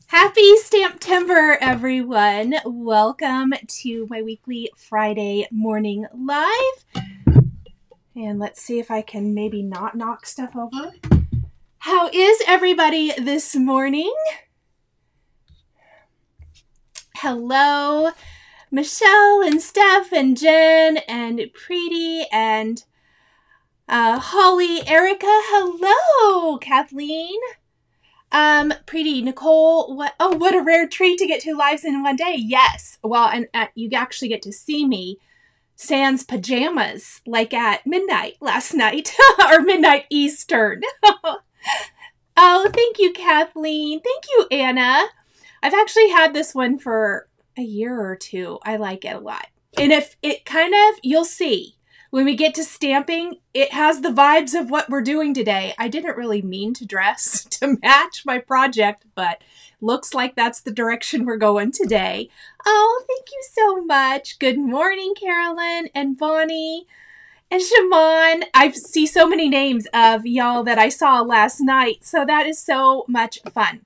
Happy Stamptember, everyone. Welcome to my weekly Friday morning live. And let's see if I can maybe not knock stuff over. How is everybody this morning? Hello, Michelle and Steph and Jen and Preeti and Holly, Erica. Hello, Kathleen. Preeti, Nicole, what a rare treat to get 2 lives in one day. Yes. Well, and you actually get to see me sans pajamas, like at midnight last night, or midnight Eastern. Oh, thank you, Kathleen. Thank you, Anna. I've actually had this one for a year or two. I like it a lot. And if it kind of, you'll see. When we get to stamping, it has the vibes of what we're doing today. I didn't really mean to dress to match my project, but looks like that's the direction we're going today. Oh, thank you so much. Good morning, Carolyn and Bonnie and Shimon. I see so many names of y'all that I saw last night, so that is so much fun.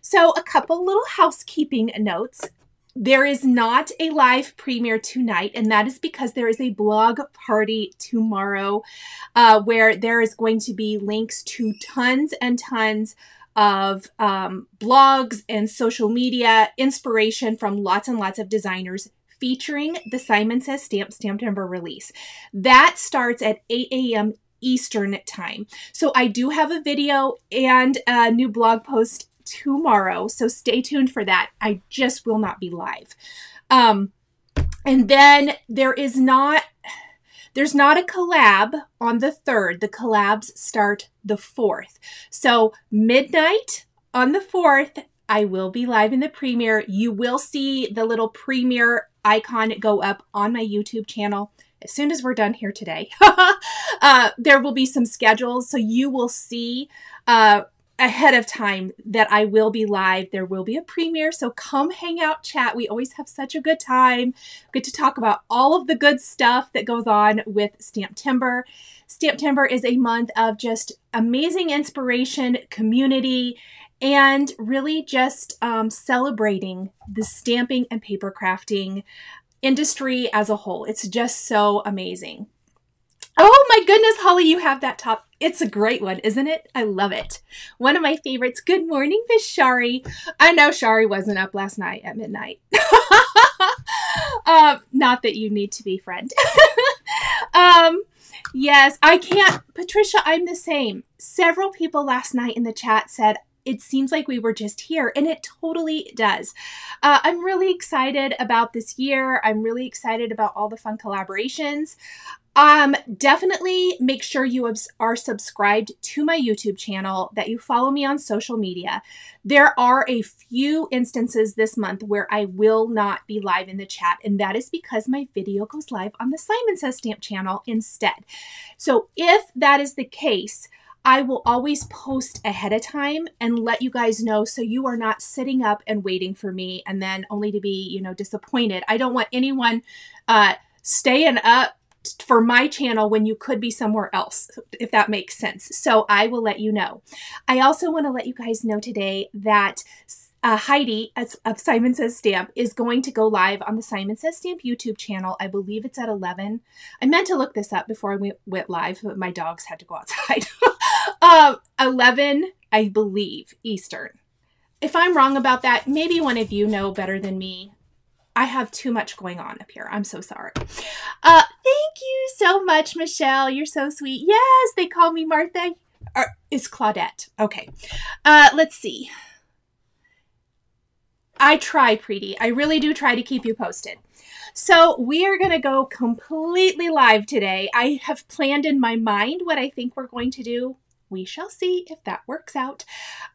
So a couple little housekeeping notes. There is not a live premiere tonight, and that is because there is a blog party tomorrow where there is going to be links to tons and tons of blogs and social media inspiration from lots and lots of designers featuring the Simon Says Stamp Stamptember release. That starts at 8 a.m. Eastern time. So I do have a video and a new blog post tomorrow, so stay tuned for that. I just will not be live. And then there's not a collab on the 3rd. The collabs start the 4th. So midnight on the 4th, I will be live in the premiere. You will see the little premiere icon go up on my YouTube channel as soon as we're done here today. There will be some schedules, so you will see ahead of time that I will be live. There will be a premiere, so come hang out, chat. We always have such a good time. We get to talk about all of the good stuff that goes on with Stamptember. Stamptember is a month of just amazing inspiration, community, and really just celebrating the stamping and paper crafting industry as a whole. It's just so amazing. Oh my goodness, Holly, you have that top. It's a great one, isn't it? I love it. One of my favorites. Good morning, Miss Shari. I know Shari wasn't up last night at midnight. Not that you need to be friend. Yes, I can't. Patricia, I'm the same. Several people last night in the chat said, it seems like we were just here, and it totally does. I'm really excited about this year. I'm really excited about all the fun collaborations. Definitely make sure you are subscribed to my YouTube channel, that you follow me on social media. There are a few instances this month where I will not be live in the chat, and that is because my video goes live on the Simon Says Stamp channel instead. So if that is the case, I will always post ahead of time and let you guys know, so you are not sitting up and waiting for me and then only to be, you know, disappointed. I don't want anyone staying up for my channel when you could be somewhere else, if that makes sense. So I will let you know. I also want to let you guys know today that Heidi of Simon Says Stamp is going to go live on the Simon Says Stamp YouTube channel. I believe it's at 11. I meant to look this up before I went live, but my dogs had to go outside. 11, I believe, Eastern. If I'm wrong about that, maybe one of you know better than me. I have too much going on up here. I'm so sorry. Thank you so much, Michelle. You're so sweet. Yes, they call me Martha. It's Claudette. Okay. Let's see. I try, Preeti. I really do try to keep you posted. So we are going to go completely live today. I have planned in my mind what I think we're going to do. We shall see if that works out.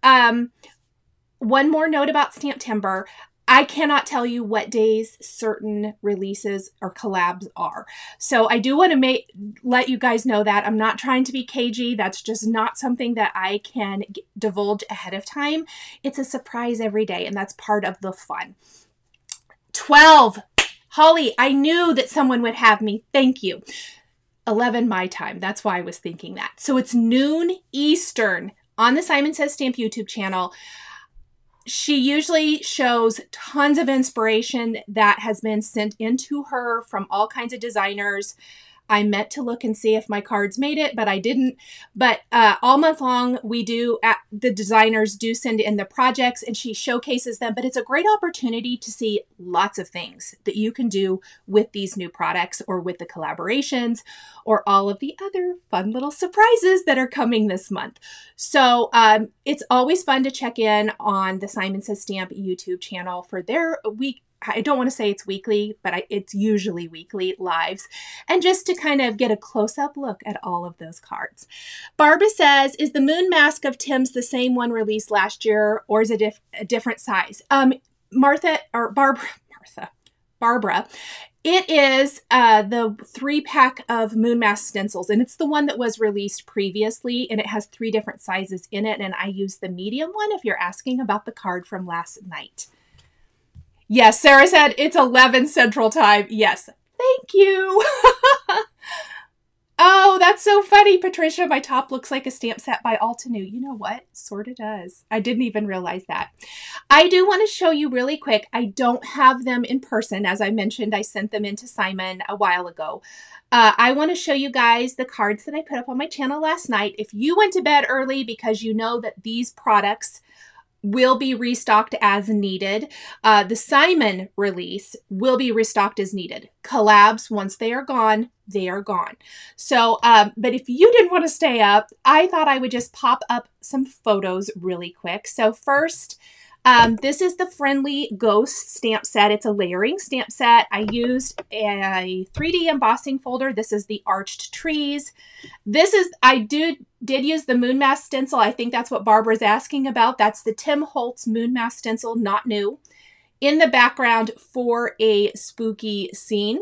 One more note about Stamptember. I cannot tell you what days certain releases or collabs are. So I do want to let you guys know that. I'm not trying to be cagey. That's just not something that I can divulge ahead of time. It's a surprise every day, and that's part of the fun. 12. Holly, I knew that someone would have me. Thank you. 11 my time. That's why I was thinking that. So it's noon Eastern on the Simon Says Stamp YouTube channel. She usually shows tons of inspiration that has been sent into her from all kinds of designers. I meant to look and see if my cards made it, but I didn't. But all month long, the designers do send in the projects and she showcases them. But it's a great opportunity to see lots of things that you can do with these new products or with the collaborations or all of the other fun little surprises that are coming this month. So it's always fun to check in on the Simon Says Stamp YouTube channel for their week. I don't want to say it's weekly, but it's usually weekly lives. And just to kind of get a close-up look at all of those cards. Barbara says, is the moon mask of Tim's the same one released last year, or is it a different size? Barbara, it is the 3-pack of moon mask stencils, and it's the one that was released previously, and it has 3 different sizes in it, and I used the medium one if you're asking about the card from last night. Yes, Sarah said it's 11 Central Time. Yes, thank you. Oh, that's so funny, Patricia. My top looks like a stamp set by Altenew. You know what? Sort of does. I didn't even realize that. I do want to show you really quick. I don't have them in person. As I mentioned, I sent them in to Simon a while ago. I want to show you guys the cards that I put up on my channel last night. If you went to bed early because you know that these products will be restocked as needed. The Simon release will be restocked as needed. Collabs, once they are gone, they are gone. So, but if you didn't want to stay up, I thought I would just pop up some photos really quick. So first, this is the Friendly Ghost stamp set. It's a layering stamp set. I used a 3D embossing folder. This is the Arched Trees. This is, I did use the moon mask stencil. I think that's what Barbara's asking about. That's the Tim Holtz moon mask stencil, not new. In the background for a spooky scene.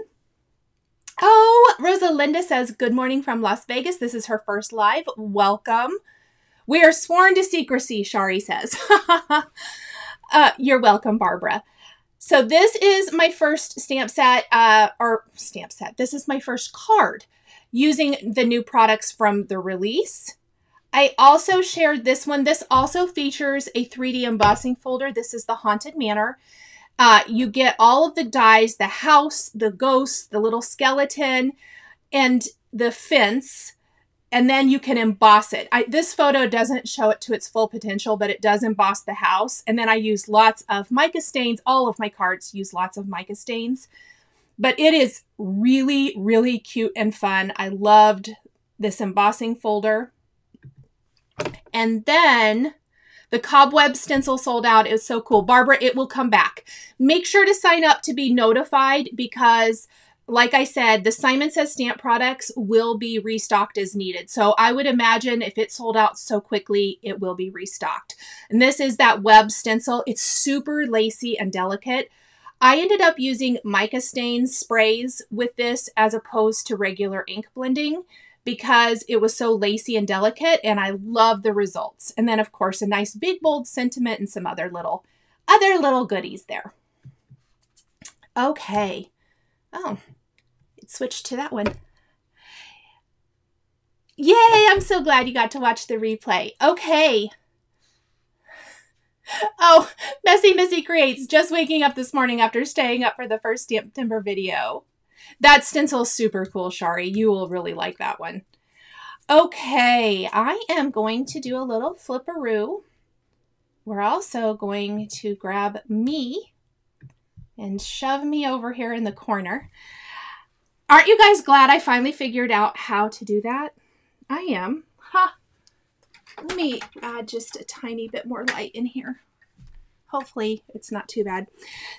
Oh, Rosalinda says, good morning from Las Vegas. This is her first live. Welcome. We are sworn to secrecy, Shari says. You're welcome, Barbara. So this is my first stamp set, This is my first card using the new products from the release. I also shared this one. This also features a 3D embossing folder. This is the Haunted Manor. You get all of the dies, the house, the ghost, the little skeleton, and the fence. And then you can emboss it. This photo doesn't show it to its full potential, but it does emboss the house. And then I use lots of mica stains. All of my cards use lots of mica stains. But it is really, really cute and fun. I loved this embossing folder. And then the cobweb stencil sold out. It was so cool. Barbara, it will come back. Make sure to sign up to be notified because, like I said, the Simon Says Stamp products will be restocked as needed. So I would imagine if it sold out so quickly, it will be restocked. And this is that web stencil. It's super lacy and delicate. I ended up using mica stain sprays with this as opposed to regular ink blending because it was so lacy and delicate, and I love the results. And then, of course, a nice big bold sentiment and some other little goodies there. Okay. Oh, it switched to that one. Yay, I'm so glad you got to watch the replay. Okay. Oh, Missy Creates, just waking up this morning after staying up for the first Stamptember video. That stencil's super cool, Shari. You will really like that one. Okay, I am going to do a little flipperoo. We're also going to grab me and shove me over here in the corner. Aren't you guys glad I finally figured out how to do that? I am. Ha! Let me add just a tiny bit more light in here. Hopefully it's not too bad.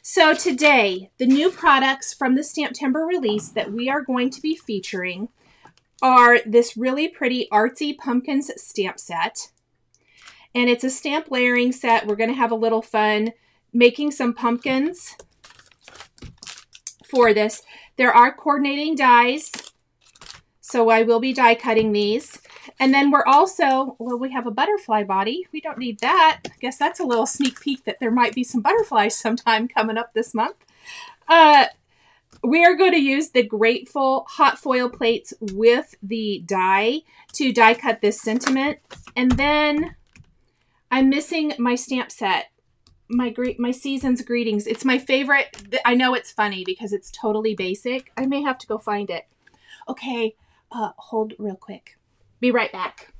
So today, the new products from the Stamptember release that we are going to be featuring are this really pretty Artsy Pumpkins stamp set. And it's a stamp layering set. We're going to have a little fun making some pumpkins for this. There are coordinating dies, so I will be die cutting these. And then we're also, well, we have a butterfly body. We don't need that. I guess that's a little sneak peek that there might be some butterflies sometime coming up this month. We are going to use the Grateful hot foil plates with the die to die cut this sentiment. And then I'm missing my stamp set, my Season's Greetings. It's my favorite. I know it's funny because it's totally basic. I may have to go find it. Okay, hold real quick. Be right back.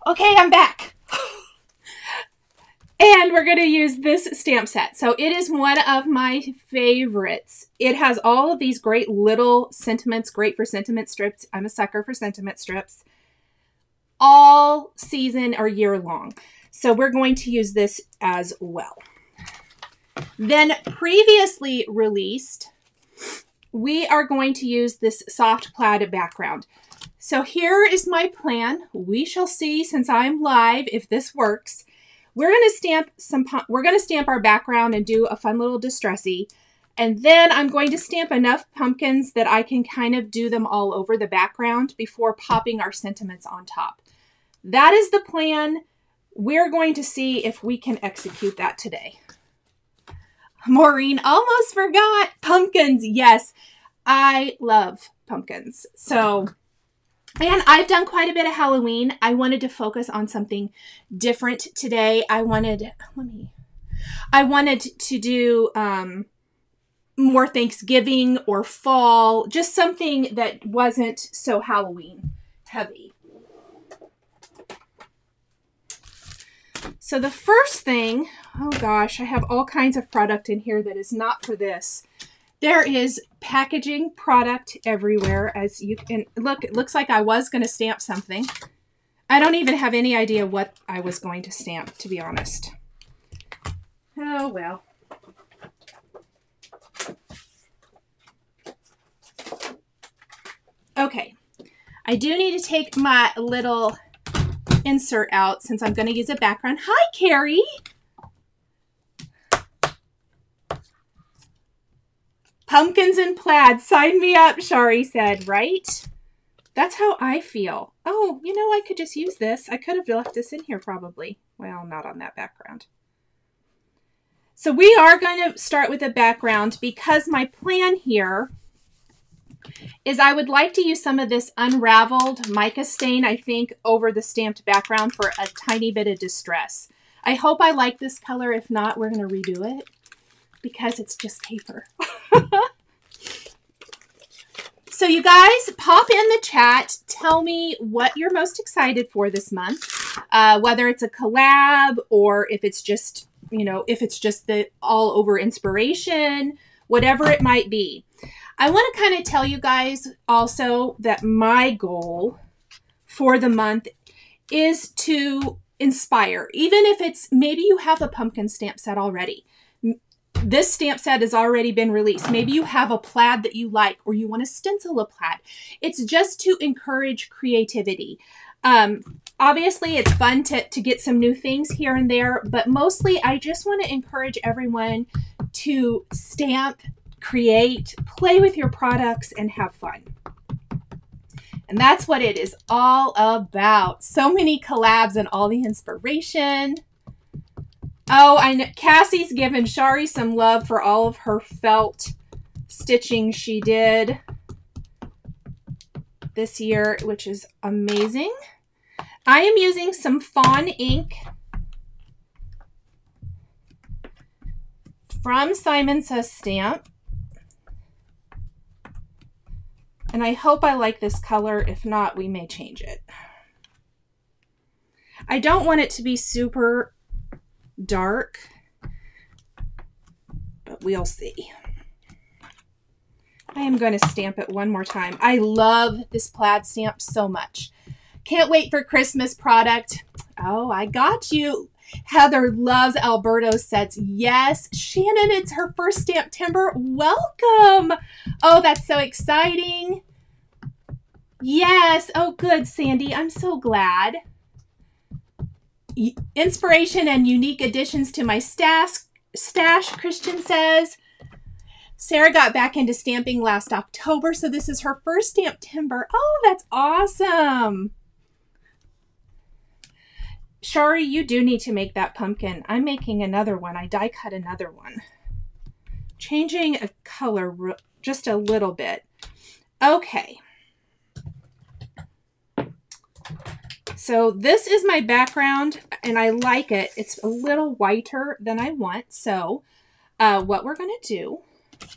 Okay, I'm back. And we're going to use this stamp set. So it is one of my favorites. It has all of these great little sentiments, great for sentiment strips. I'm a sucker for sentiment strips. All season or year long. So we're going to use this as well. Then previously released, we are going to use this soft plaid background. So here is my plan. We shall see, since I'm live, if this works. We're going to stamp our background and do a fun little distressy. And then I'm going to stamp enough pumpkins that I can kind of do them all over the background before popping our sentiments on top. That is the plan. We're going to see if we can execute that today. Maureen almost forgot pumpkins. Yes, I love pumpkins. So... and I've done quite a bit of Halloween. I wanted to focus on something different today. I wanted to do more Thanksgiving or fall, just something that wasn't so Halloween heavy. So the first thing, oh gosh, I have all kinds of product in here that is not for this. There is packaging product everywhere, as you can look. It looks like I was going to stamp something. I don't even have any idea what I was going to stamp, to be honest. Oh, well. Okay. I do need to take my little insert out since I'm going to use a background. Hi, Carrie. Pumpkins and plaid. Sign me up, Shari said, right? That's how I feel. Oh, you know, I could just use this. I could have left this in here probably. Well, not on that background. So we are going to start with a background because my plan here is I would like to use some of this unraveled mica stain, I think, over the stamped background for a tiny bit of distress. I hope I like this color. If not, we're going to redo it because it's just paper. So you guys, pop in the chat. Tell me what you're most excited for this month, whether it's a collab or if it's just, you know, if it's just the all over inspiration, whatever it might be. I want to kind of tell you guys also that my goal for the month is to inspire, even if it's maybe you have a pumpkin stamp set already. This stamp set has already been released. Maybe you have a plaid that you like, or you want to stencil a plaid. It's just to encourage creativity. Obviously, it's fun to get some new things here and there, but mostly I just want to encourage everyone to stamp, create, play with your products, and have fun. And that's what it is all about. So many collabs and all the inspiration. Oh, I know Cassie's given Shari some love for all of her felt stitching she did this year, which is amazing. I am using some fawn ink from Simon Says Stamp. And I hope I like this color. If not, we may change it. I don't want it to be super dark, but we'll see. I am going to stamp it one more time. I love this plaid stamp so much. Can't wait for Christmas product. Oh, I got you. Heather loves Alberto sets. Yes, Shannon, it's her first STAMPTEMBER. Welcome. Oh, that's so exciting. Yes. Oh, good, Sandy. I'm so glad. Inspiration and unique additions to my stash Stash, Christian says, Sarah got back into stamping last October, so this is her first Stamptember. Oh, that's awesome. Shari, you do need to make that pumpkin. I'm making another one. I die cut another one. Changing a color just a little bit. Okay. So this is my background, and I like it. It's a little whiter than I want. So what we're going to do,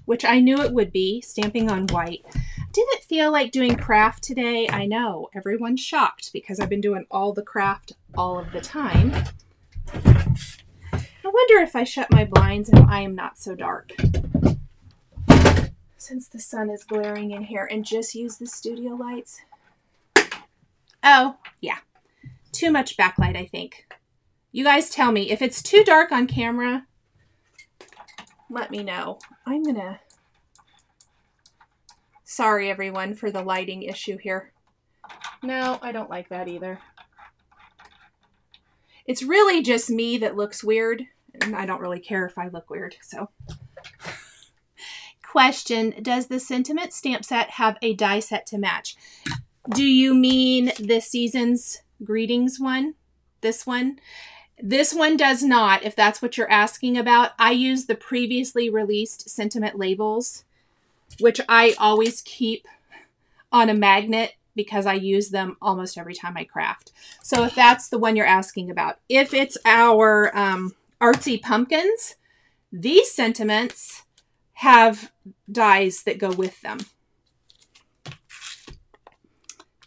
which I knew it would be, stamping on white. Didn't feel like doing craft today. I know, everyone's shocked because I've been doing all the craft all of the time. I wonder if I shut my blinds and I am not so dark. Since the sun is glaring in here, and just use the studio lights. Oh, yeah. Too much backlight, I think. You guys tell me. If it's too dark on camera, let me know. I'm gonna... Sorry, everyone, for the lighting issue here. No, I don't like that either. It's really just me that looks weird, and I don't really care if I look weird, so. Question, does the Sentiment stamp set have a die set to match? Do you mean the Season's Greetings one? This one? This one does not, if that's what you're asking about. I use the previously released Sentiment labels, which I always keep on a magnet because I use them almost every time I craft. So if that's the one you're asking about. If it's our Artsy pumpkins, these sentiments have dies that go with them.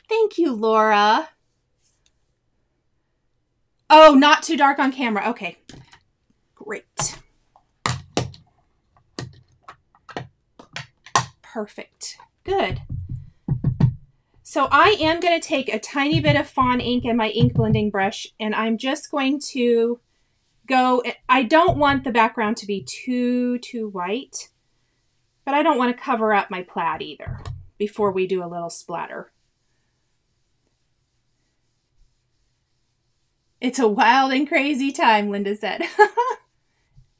Thank you, Laura. Oh, not too dark on camera. Okay, great. Perfect. Good. So I am going to take a tiny bit of fawn ink in my ink blending brush, and I'm just going to go, I don't want the background to be too white, but I don't want to cover up my plaid either before we do a little splatter. It's a wild and crazy time, Linda said.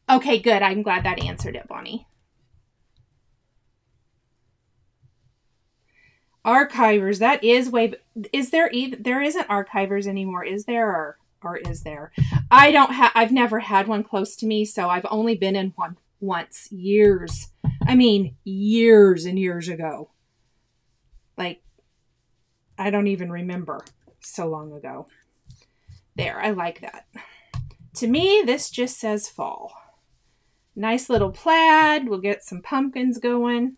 Okay, good. I'm glad that answered it, Bonnie. Archivers, that is way, is there even, there isn't archivers anymore, is there, or is there? I don't have, I've never had one close to me, so I've only been in one once, years. I mean, years and years ago. Like, I don't even remember, so long ago. There, I like that. To me, this just says fall. Nice little plaid, we'll get some pumpkins going.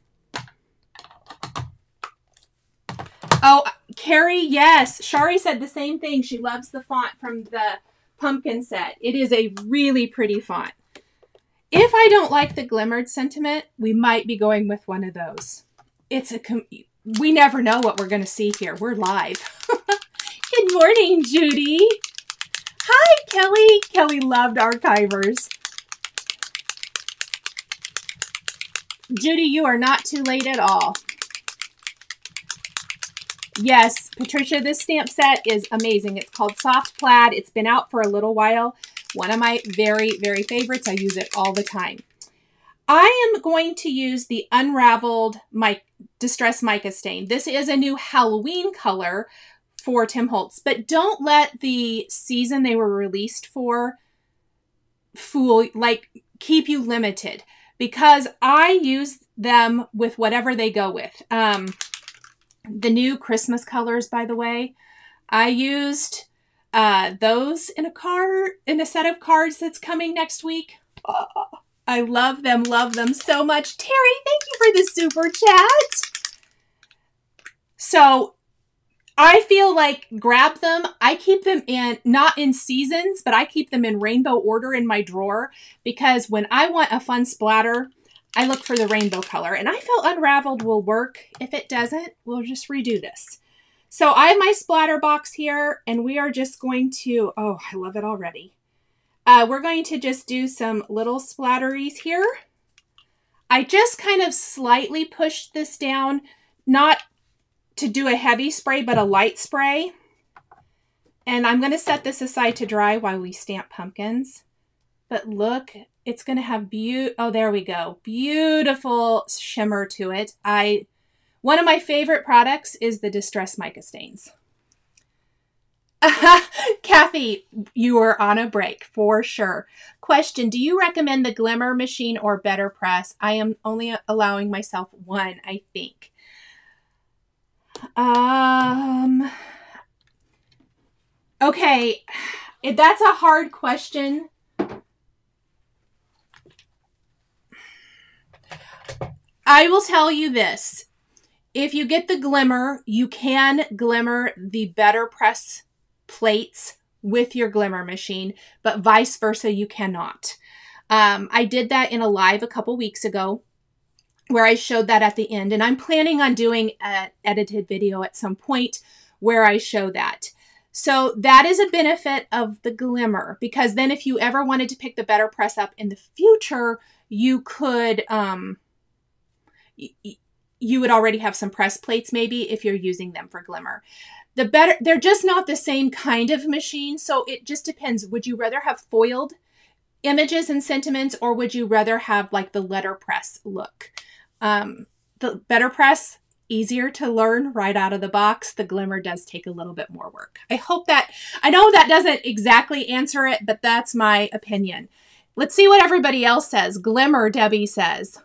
Oh, Carrie, yes. Shari said the same thing. She loves the font from the pumpkin set. It is a really pretty font. If I don't like the glimmered sentiment, we might be going with one of those. It's a, we never know what we're going to see here. We're live. Good morning, Judy. Hi, Kelly. Kelly loved Archivers. Judy, you are not too late at all. Yes, Patricia, this stamp set is amazing. It's called Soft Plaid. It's been out for a little while. One of my very, very favorites. I use it all the time. I am going to use the Unraveled Distress Mica Stain. This is a new Halloween color for Tim Holtz, but don't let the season they were released for keep you limited, because I use them with whatever they go with. The new Christmas colors, by the way, I used those in a set of cards that's coming next week. Oh, I love them so much. Terry, thank you for the super chat. So I feel like grab them. I keep them in, not in seasons, but I keep them in rainbow order in my drawer, because when I want a fun splatter, I look for the rainbow color, and I feel Unraveled will work. If it doesn't, we'll just redo this. So I have my splatter box here, and we are just going to, oh, I love it already. We're going to just do some little splatteries here. I just kind of slightly pushed this down, not to do a heavy spray, but a light spray. And I'm going to set this aside to dry while we stamp pumpkins. But look it's going to have oh, there we go. Beautiful shimmer to it. One of my favorite products is the Distress Mica Stains. Kathy, you are on a break for sure. Question, do you recommend the Glimmer machine or Better Press? I am only allowing myself one, I think. Okay, that's a hard question. I will tell you this. If you get the Glimmer, you can glimmer the Better Press plates with your Glimmer machine, but vice versa, you cannot. I did that in a live a couple weeks ago where I showed that at the end, and I'm planning on doing an edited video at some point where I show that. So that is a benefit of the Glimmer, because then if you ever wanted to pick the Better Press up in the future, you could, you would already have some press plates maybe if you're using them for Glimmer. They're just not the same kind of machine, so it just depends. Would you rather have foiled images and sentiments, or would you rather have like the letterpress look? The Better Press, easier to learn right out of the box. The Glimmer does take a little bit more work. I know that doesn't exactly answer it, but that's my opinion. Let's see what everybody else says. Glimmer, Debbie says.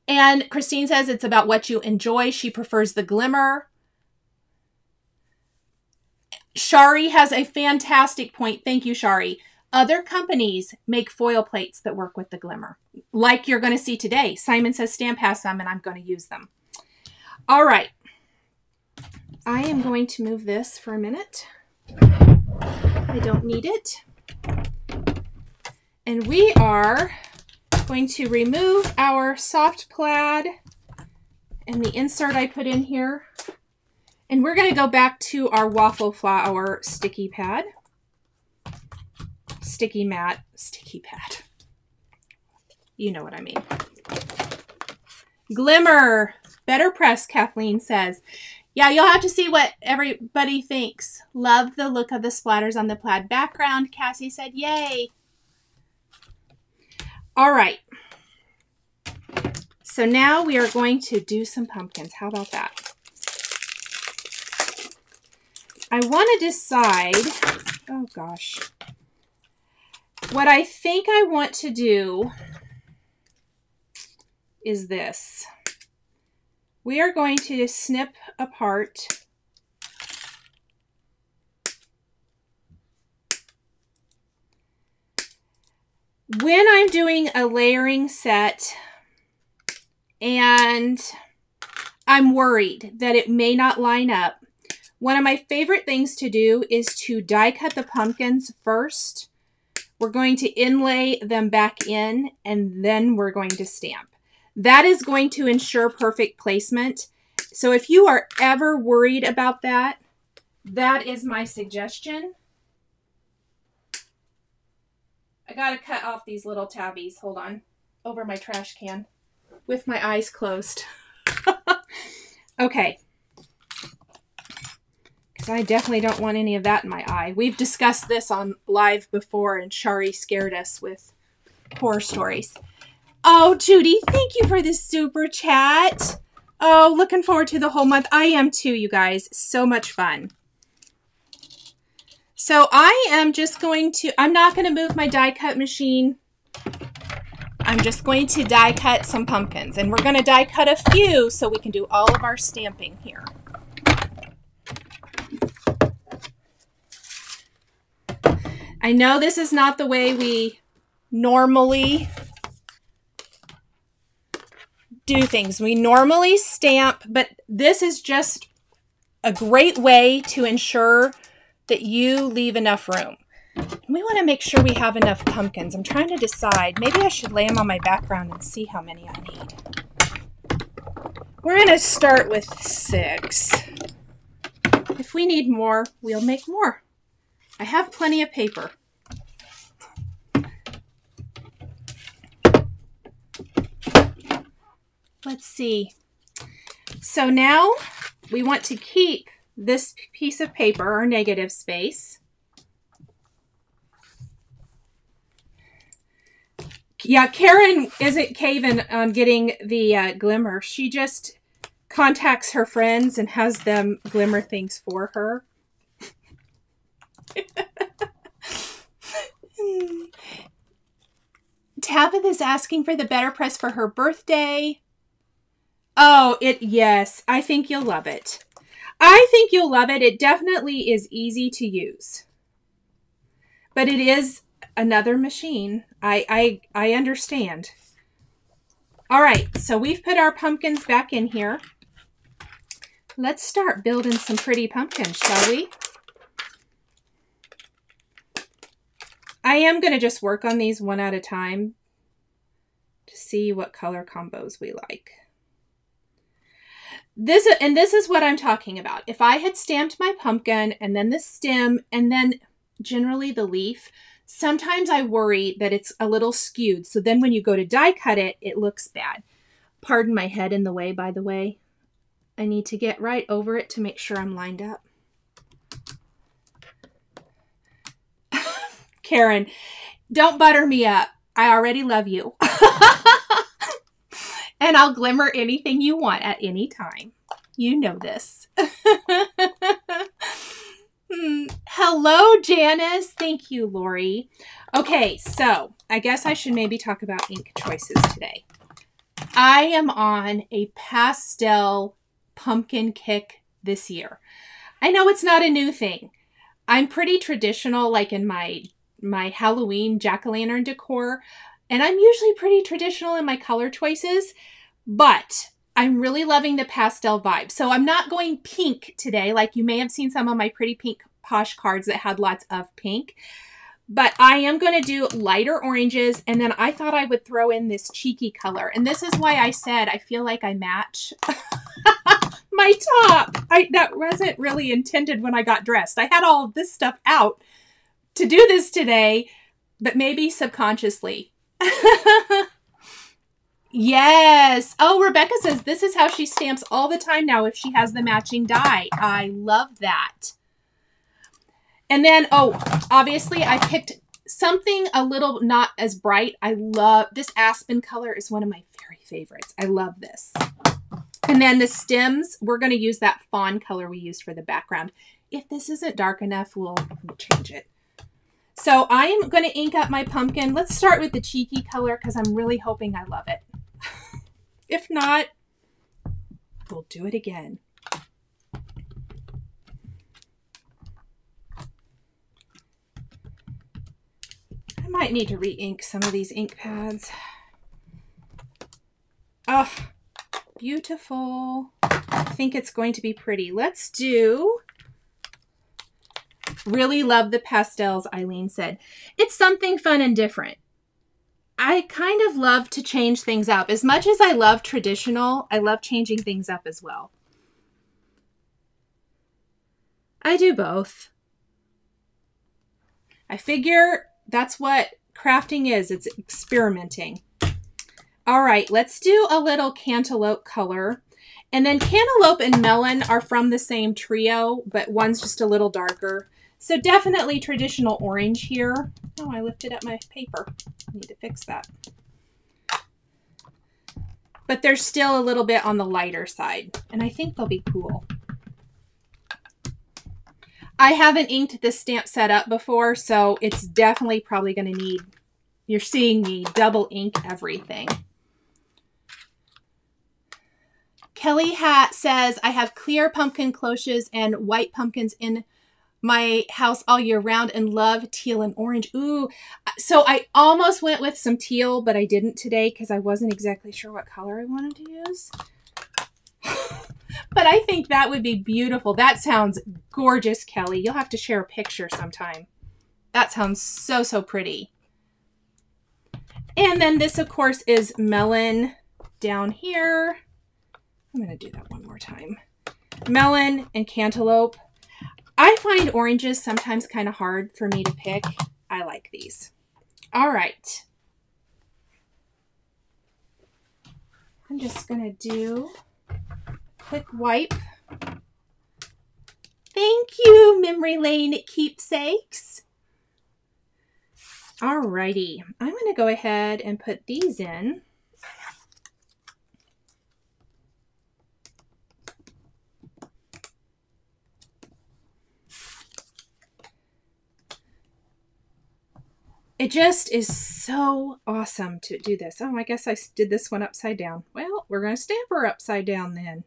And Christine says it's about what you enjoy. She prefers the Glimmer. Shari has a fantastic point. Thank you, Shari. Other companies make foil plates that work with the Glimmer, like you're going to see today. Simon says Stamp has some, and I'm going to use them. All right. I am going to move this for a minute. I don't need it. And we are going to remove our soft plaid and the insert I put in here. And we're going to go back to our waffle flower sticky pad. Sticky mat, sticky pad. You know what I mean. Glimmer, Better Press, Kathleen says. Yeah, you'll have to see what everybody thinks. Love the look of the splatters on the plaid background. Cassie said, yay. All right. So now we are going to do some pumpkins. How about that? I want to decide, oh gosh, what I think I want to do is this. We are going to snip apart when I'm doing a layering set and I'm worried that it may not line up. One of my favorite things to do is to die cut the pumpkins first. We're going to inlay them back in, and then we're going to stamp. That is going to ensure perfect placement. So if you are ever worried about that, that is my suggestion. I got to cut off these little tabbies, hold on, over my trash can with my eyes closed. Okay. Because I definitely don't want any of that in my eye. We've discussed this on live before, and Shari scared us with horror stories. Oh, Judy, thank you for the super chat. Oh, looking forward to the whole month. I am too, you guys. So much fun. So I am just going to, I'm not going to move my die cut machine. I'm just going to die cut some pumpkins, and we're going to die cut a few so we can do all of our stamping here. I know this is not the way we normally do things. We normally stamp, but this is just a great way to ensure that you leave enough room. We want to make sure we have enough pumpkins. I'm trying to decide. Maybe I should lay them on my background and see how many I need. We're going to start with 6. If we need more, we'll make more. I have plenty of paper. Let's see. So now we want to keep this piece of paper, our negative space. Yeah, Karen isn't caving on getting the glimmer. She just contacts her friends and has them glimmer things for her. Tabitha's asking for the better press for her birthday. Oh, yes. I think you'll love it. I think you'll love it. It definitely is easy to use. But it is another machine. I understand. All right, so we've put our pumpkins back in here. Let's start building some pretty pumpkins, shall we? I am going to just work on these one at a time to see what color combos we like. This is what I'm talking about. If I had stamped my pumpkin and then the stem and then generally the leaf, sometimes I worry that it's a little skewed. So then when you go to die cut it, it looks bad. Pardon my head in the way, by the way. I need to get right over it to make sure I'm lined up. Karen, don't butter me up. I already love you. And I'll glimmer anything you want at any time. You know this. Hello, Janice. Thank you, Lori. Okay, so I guess I should maybe talk about ink choices today. I am on a pastel pumpkin kick this year. I know it's not a new thing. I'm pretty traditional, like in my Halloween jack-o'-lantern decor, and I'm usually pretty traditional in my color choices, but I'm really loving the pastel vibe. So I'm not going pink today, like you may have seen some of my pretty pink posh cards that had lots of pink, but I am going to do lighter oranges, and then I thought I would throw in this cheeky color, and this is why I said I feel like I match my top. That wasn't really intended when I got dressed. I had all of this stuff out to do this today, but maybe subconsciously. Yes. Oh, Rebecca says this is how she stamps all the time now if she has the matching die. I love that. And then, oh, obviously I picked something a little not as bright. I love this Aspen color is one of my very favorites. I love this. And then the stems, we're going to use that fawn color we used for the background. If this isn't dark enough, we'll change it. So I'm going to ink up my pumpkin. Let's start with the cheeky color because I'm really hoping I love it. If not, we'll do it again. I might need to re-ink some of these ink pads. Oh, beautiful. I think it's going to be pretty. Let's do... Really love the pastels, Eileen said. It's something fun and different. I kind of love to change things up. As much as I love traditional, I love changing things up as well. I do both. I figure that's what crafting is. It's experimenting. All right, let's do a little cantaloupe color. And then cantaloupe and melon are from the same trio, but one's just a little darker. So definitely traditional orange here. Oh, I lifted up my paper. I need to fix that. But they're still a little bit on the lighter side, and I think they'll be cool. I haven't inked this stamp set up before, so it's definitely probably going to need, you're seeing me double ink everything. Kelly Hat says, I have clear pumpkin cloches and white pumpkins in my house all year round and love teal and orange. Ooh, so I almost went with some teal, but I didn't today because I wasn't exactly sure what color I wanted to use. But I think that would be beautiful. That sounds gorgeous, Kelly. You'll have to share a picture sometime. That sounds so, so pretty. And then this, of course, is melon down here. I'm going to do that one more time. Melon and cantaloupe. I find oranges sometimes kind of hard for me to pick. I like these. All right. I'm just going to do a quick wipe. Thank you, Memory Lane Keepsakes. Alrighty, I'm going to go ahead and put these in. It just is so awesome to do this. Oh, I guess I did this one upside down. Well, we're going to stamp her upside down then.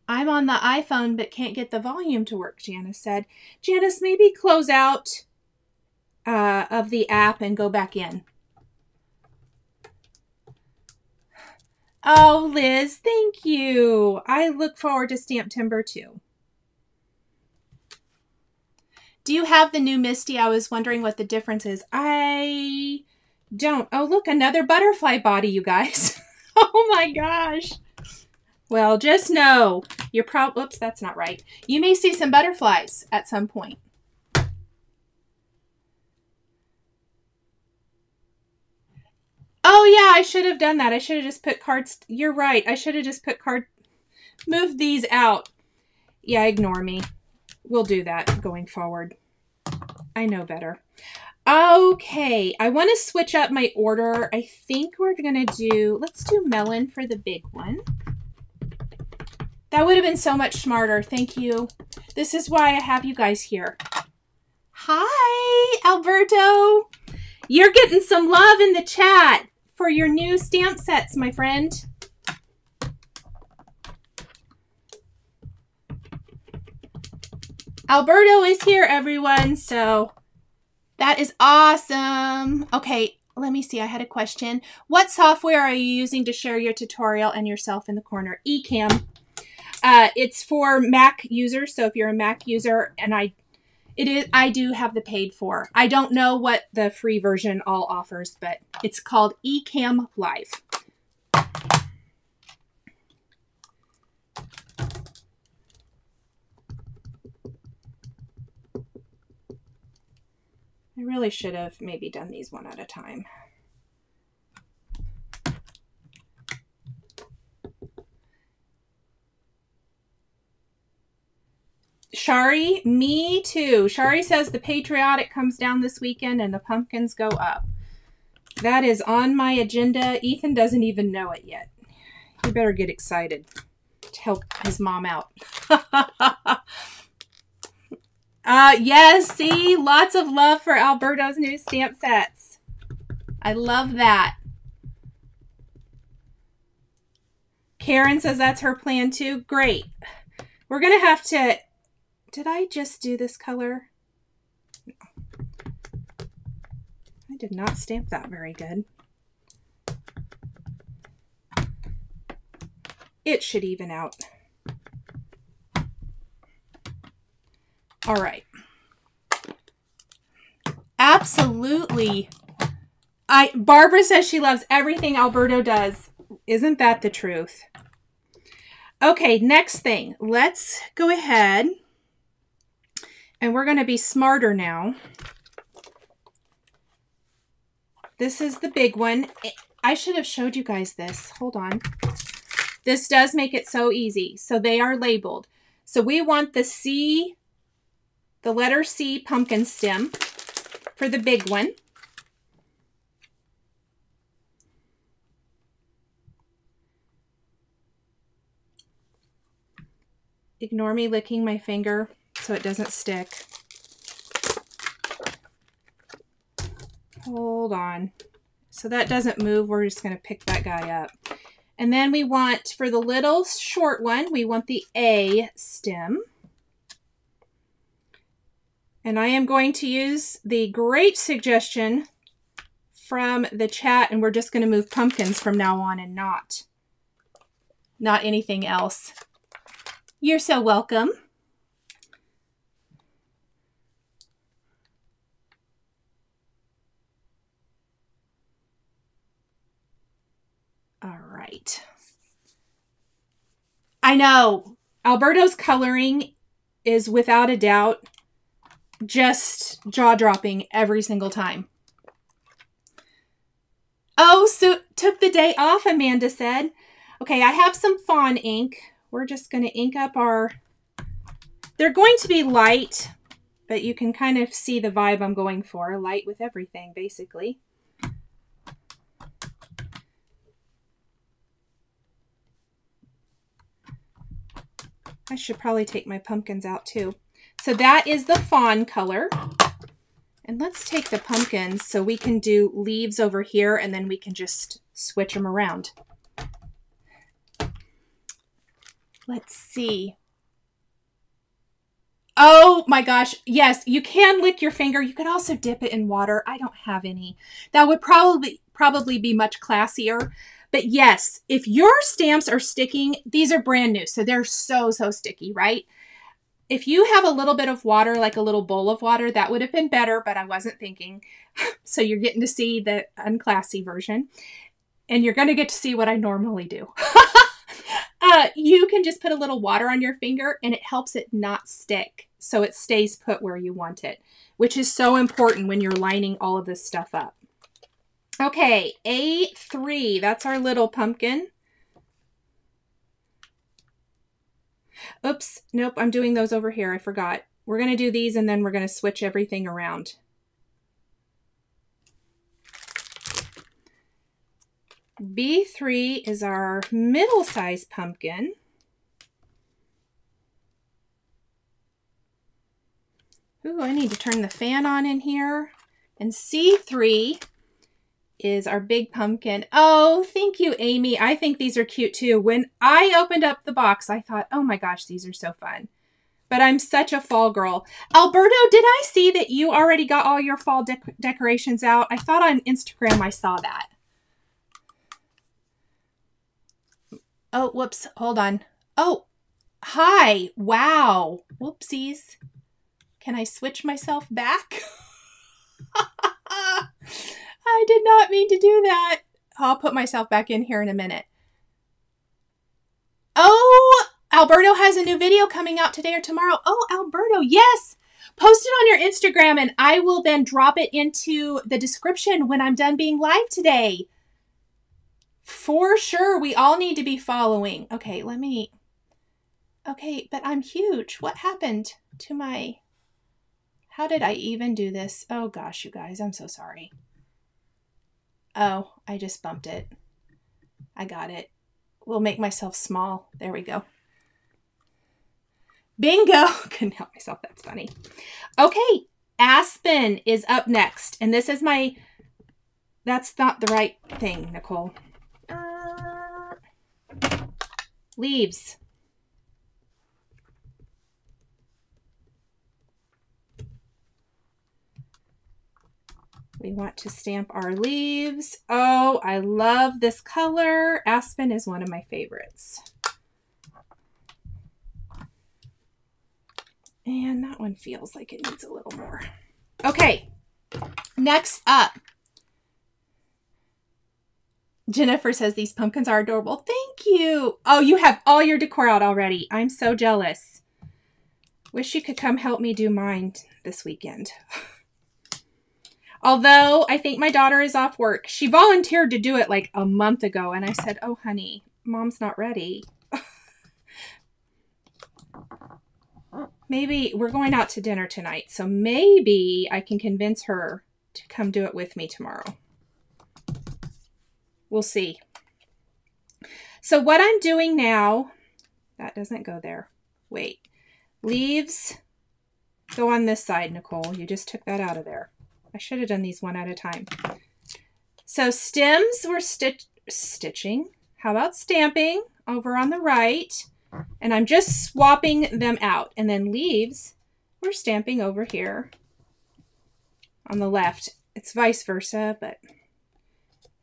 I'm on the iPhone but can't get the volume to work, Janice said. Janice, maybe close out of the app and go back in. Oh, Liz, thank you. I look forward to Stamptember too. Do you have the new Misty? I was wondering what the difference is. I don't. Oh, look, another butterfly body, you guys. Oh my gosh. Well, just know you're probably, oops, that's not right. You may see some butterflies at some point. Oh yeah, I should have done that. I should have just put cards. You're right. I should have just put move these out. Yeah, ignore me. We'll do that going forward. I know better. Okay, I want to switch up my order. I think we're going to do, let's do melon for the big one. That would have been so much smarter. Thank you. This is why I have you guys here. Hi, Alberto. You're getting some love in the chat for your new stamp sets, my friend. Alberto is here, everyone. So that is awesome. Okay, let me see. I had a question. What software are you using to share your tutorial and yourself in the corner? Ecamm. It's for Mac users. So if you're a Mac user, and I do have the paid for. I don't know what the free version all offers, but it's called Ecamm Live. I really should have maybe done these one at a time. Shari, me too. Shari says the patriotic comes down this weekend and the pumpkins go up. That is on my agenda. Ethan doesn't even know it yet. He better get excited to help his mom out. Yes, see? Lots of love for Alberto's new stamp sets. I love that. Karen says that's her plan too. Great. We're going to have to... Did I just do this color? No. I did not stamp that very good. It should even out. All right. Absolutely. Barbara says she loves everything Alberto does. Isn't that the truth? Okay, next thing. Let's go ahead. And we're going to be smarter now. This is the big one. I should have showed you guys this. Hold on. This does make it so easy. So they are labeled. So we want the C, the letter C pumpkin stem for the big one. Ignore me licking my finger so it doesn't stick. Hold on. So that doesn't move. We're just going to pick that guy up. And then we want, for the little short one, we want the A stem. And I am going to use the great suggestion from the chat, and we're just going to move pumpkins from now on and not anything else. You're so welcome. All right. I know Alberto's coloring is without a doubt just jaw-dropping every single time. Oh, so took the day off, Amanda said. Okay, I have some fawn ink. We're just going to ink up our They're going to be light, but you can kind of see the vibe I'm going for. Light with everything, basically. I should probably take my pumpkins out too. So that is the fawn color. And let's take the pumpkins so we can do leaves over here, and then we can just switch them around. Let's see. Oh my gosh. Yes, you can lick your finger. You could also dip it in water. I don't have any. That would probably be much classier. But yes, if your stamps are sticking, these are brand new. So they're so sticky, right? If you have a little bit of water, like a little bowl of water, that would have been better, but I wasn't thinking. So you're getting to see the unclassy version. And you're going to get to see what I normally do. You can just put a little water on your finger and it helps it not stick. So it stays put where you want it, which is so important when you're lining all of this stuff up. Okay, A3, that's our little pumpkin. Oops, nope, I'm doing those over here. I forgot. We're going to do these and then we're going to switch everything around. B3 is our middle-sized pumpkin. Ooh, I need to turn the fan on in here. And C3 is our big pumpkin. Oh, thank you, Amy. I think these are cute too. When I opened up the box, I thought, oh my gosh, these are so fun. But I'm such a fall girl. Alberto, did I see that you already got all your fall decorations out? I thought on Instagram I saw that. Oh, whoops. Hold on. Oh, hi. Wow. Whoopsies. Can I switch myself back? I did not mean to do that. I'll put myself back in here in a minute. Oh, Alberto has a new video coming out today or tomorrow. Oh, Alberto, yes. Post it on your Instagram and I will then drop it into the description when I'm done being live today. For sure, we all need to be following. Okay, okay, but I'm huge. What happened to my... How did I even do this? Oh gosh, you guys, I'm so sorry. Oh, I just bumped it. I got it. We'll make myself small. There we go. Bingo! Couldn't help myself. That's funny. Okay, Aspen is up next. And this is my... That's not the right thing, Nicole. Leaves. We want to stamp our leaves. Oh, I love this color. Aspen is one of my favorites. And that one feels like it needs a little more. Okay, next up. Jennifer says these pumpkins are adorable. Thank you. Oh, you have all your decor out already. I'm so jealous. Wish you could come help me do mine this weekend. Although I think my daughter is off work. She volunteered to do it like a month ago. And I said, oh, honey, mom's not ready. Maybe we're going out to dinner tonight. So maybe I can convince her to come do it with me tomorrow. We'll see. So what I'm doing now, that doesn't go there. Wait, leaves go on this side, Nicole. You just took that out of there. I should have done these one at a time. So stems we're stitching. How about stamping over on the right? And I'm just swapping them out. And then leaves, we're stamping over here on the left. It's vice versa, but...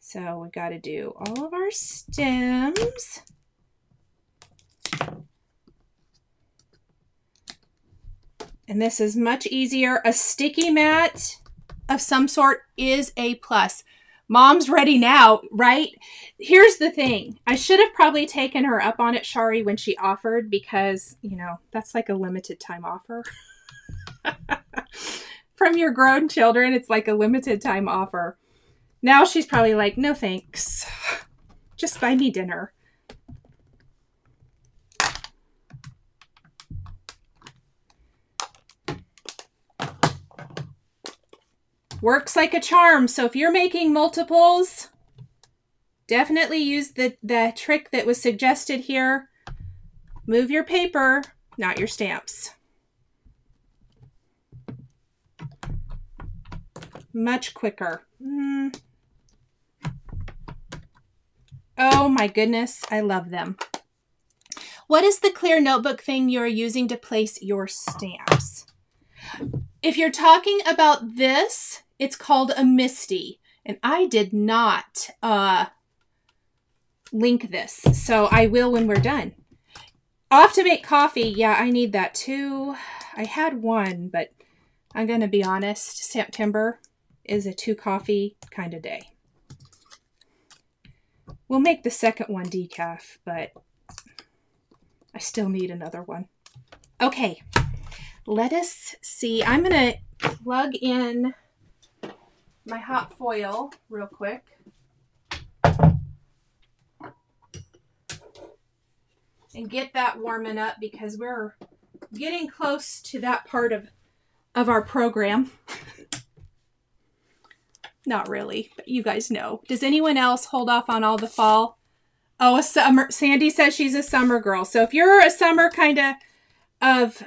So we've got to do all of our stems. And this is much easier. A sticky mat of some sort is a plus. Mom's ready now, right? Here's the thing. I should have probably taken her up on it, Shari, when she offered, because, you know, that's like a limited time offer. From your grown children, it's like a limited time offer. Now she's probably like, no thanks. Just buy me dinner. Works like a charm. So if you're making multiples, definitely use the trick that was suggested here. Move your paper, not your stamps. Much quicker. Oh my goodness, I love them. What is the clear notebook thing you're using to place your stamps? If you're talking about this, it's called a Misty. And I did not link this, so I will when we're done. Off to make coffee. Yeah, I need that too. I had one, but I'm going to be honest. September is a 2 coffee kind of day. We'll make the second one decaf, but I still need another one. Okay, let us see. I'm going to plug in my hot foil real quick. And get that warming up because we're getting close to that part of our program. Not really, but you guys know. Does anyone else hold off on all the fall? Oh, a summer. Sandy says she's a summer girl. So if you're a summer kind of